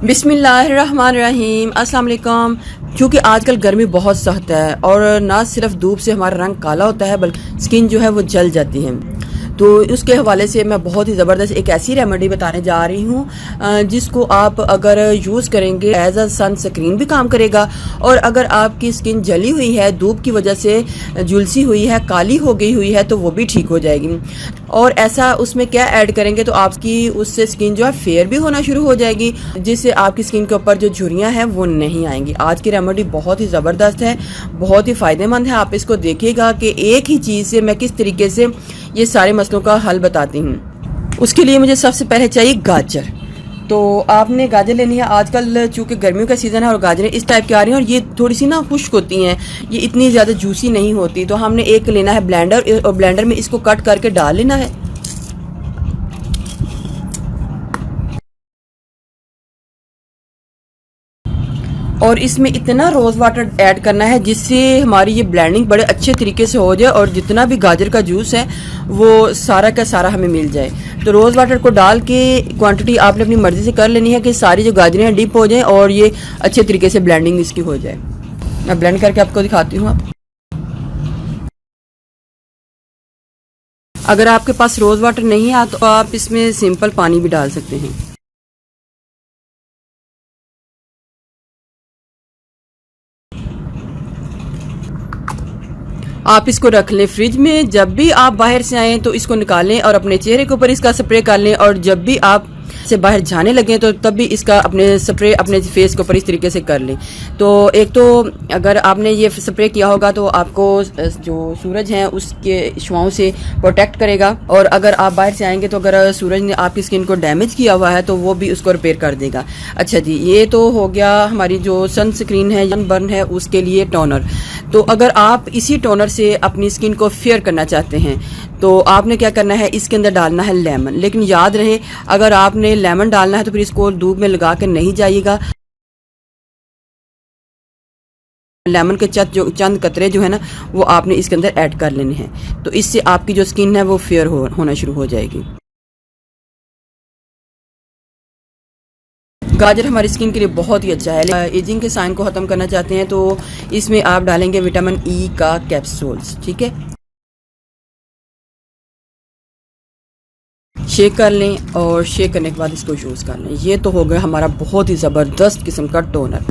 बिस्मिल्लाहिर्रहमानिर्रहीम, अस्सलाम वालेकुम। क्योंकि आजकल गर्मी बहुत सख्त है और ना सिर्फ धूप से हमारा रंग काला होता है बल्कि स्किन जो है वो जल जाती है। तो उसके हवाले से मैं बहुत ही ज़बरदस्त एक ऐसी रेमेडी बताने जा रही हूँ जिसको आप अगर यूज़ करेंगे एज अ सन स्क्रीन भी काम करेगा। और अगर आपकी स्किन जली हुई है, धूप की वजह से झुलसी हुई है, काली हो गई हुई है, तो वो भी ठीक हो जाएगी। और ऐसा उसमें क्या ऐड करेंगे तो आपकी उससे स्किन जो है फेयर भी होना शुरू हो जाएगी, जिससे आपकी स्किन के ऊपर जो झुर्रियाँ हैं वो नहीं आएंगी। आज की रेमेडी बहुत ही ज़बरदस्त है, बहुत ही फ़ायदेमंद है। आप इसको देखिएगा कि एक ही चीज़ से मैं किस तरीके से ये सारे मसलों का हल बताती हूँ। उसके लिए मुझे सबसे पहले चाहिए गाजर। तो आपने गाजर लेनी है। आजकल चूँकि गर्मियों का सीज़न है और गाजरें इस टाइप की आ रही हैं और ये थोड़ी सी ना खुश्क होती हैं, ये इतनी ज़्यादा जूसी नहीं होती। तो हमने एक लेना है ब्लेंडर और ब्लेंडर में इसको कट करके डाल लेना है। और इसमें इतना रोज़ वाटर ऐड करना है जिससे हमारी ये ब्लेंडिंग बड़े अच्छे तरीके से हो जाए और जितना भी गाजर का जूस है वो सारा का सारा हमें मिल जाए। तो रोज़ वाटर को डाल के क्वांटिटी आपने अपनी मर्ज़ी से कर लेनी है कि सारी जो गाजरें हैं डिप हो जाएं और ये अच्छे तरीके से ब्लेंडिंग इसकी हो जाए। मैं ब्लेंड करके आपको दिखाती हूँ। अगर आपके पास रोज़ वाटर नहीं है तो आप इसमें सिंपल पानी भी डाल सकते हैं। आप इसको रख लें फ्रिज में। जब भी आप बाहर से आएँ तो इसको निकालें और अपने चेहरे के ऊपर इसका स्प्रे कर लें। और जब भी आप से बाहर जाने लगे तो तब भी इसका अपने स्प्रे अपने फेस के ऊपर इस तरीके से कर लें। तो एक तो अगर आपने ये स्प्रे किया होगा तो आपको जो सूरज है उसके शुआओं से प्रोटेक्ट करेगा। और अगर आप बाहर से आएंगे तो अगर सूरज ने आपकी स्किन को डैमेज किया हुआ है तो वो भी उसको रिपेयर कर देगा। अच्छा जी, ये तो हो गया हमारी जो सनस्क्रीन है, सनबर्न है, उसके लिए टोनर। तो अगर आप इसी टोनर से अपनी स्किन को फेयर करना चाहते हैं तो आपने क्या करना है, इसके अंदर डालना है लेमन। लेकिन याद रहे, अगर आपने लेमन डालना है तो फिर इसको धूप में लगा कर नहीं जाइएगा। लेमन के चंद कतरे जो है ना वो आपने इसके अंदर ऐड कर लेने हैं। तो इससे आपकी जो स्किन है वो फेयर होना शुरू हो जाएगी। गाजर हमारी स्किन के लिए बहुत ही अच्छा है। एजिंग के साइन को ख़त्म करना चाहते हैं तो इसमें आप डालेंगे विटामिन ई का कैप्सूल्स। ठीक है, शेक कर लें और शेक करने के बाद इसको यूज़ कर लें। ये तो हो गया हमारा बहुत ही ज़बरदस्त किस्म का टोनर।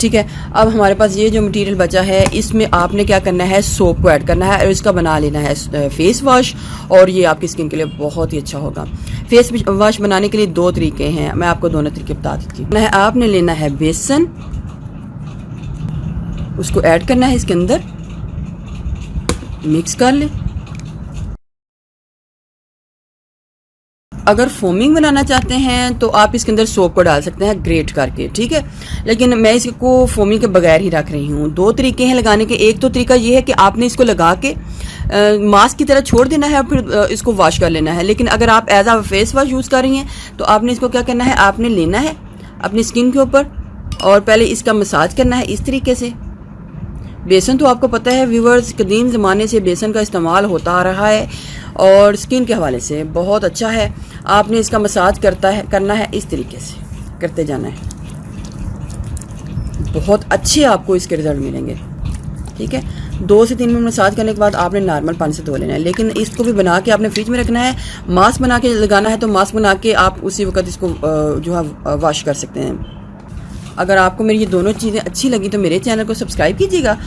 ठीक है, अब हमारे पास ये जो मटेरियल बचा है इसमें आपने क्या करना है, सोप को ऐड करना है और इसका बना लेना है फेस वॉश। और ये आपकी स्किन के लिए बहुत ही अच्छा होगा। फेस वॉश बनाने के लिए दो तरीके हैं, मैं आपको दोनों तरीके बता देती हूँ। आपने लेना है बेसन, उसको ऐड करना है इसके अंदर, मिक्स कर लें। अगर फोमिंग बनाना चाहते हैं तो आप इसके अंदर सोप को डाल सकते हैं ग्रेट करके। ठीक है, लेकिन मैं इसको फोमिंग के बगैर ही रख रही हूँ। दो तरीके हैं लगाने के। एक तो तरीका ये है कि आपने इसको लगा के मास्क की तरह छोड़ देना है और फिर इसको वॉश कर लेना है। लेकिन अगर आप एज आ फेस वॉश यूज़ कर रही हैं तो आपने इसको क्या करना है, आपने लेना है अपनी स्किन के ऊपर और पहले इसका मसाज करना है इस तरीके से। बेसन तो आपको पता है व्यूवर्स, कदीम ज़माने से बेसन का इस्तेमाल होता आ रहा है और स्किन के हवाले से बहुत अच्छा है। आपने इसका मसाज करना है इस तरीके से करते जाना है। बहुत अच्छे आपको इसके रिजल्ट मिलेंगे। ठीक है, 2 से 3 मिनट मसाज करने के बाद आपने नॉर्मल पानी से धो लेना है। लेकिन इसको भी बना के आपने फ्रिज में रखना है। मास्क बना के लगाना है तो मास्क बना के आप उसी वक्त इसको जो है वॉश कर सकते हैं। अगर आपको मेरी ये दोनों चीज़ें अच्छी लगी तो मेरे चैनल को सब्सक्राइब कीजिएगा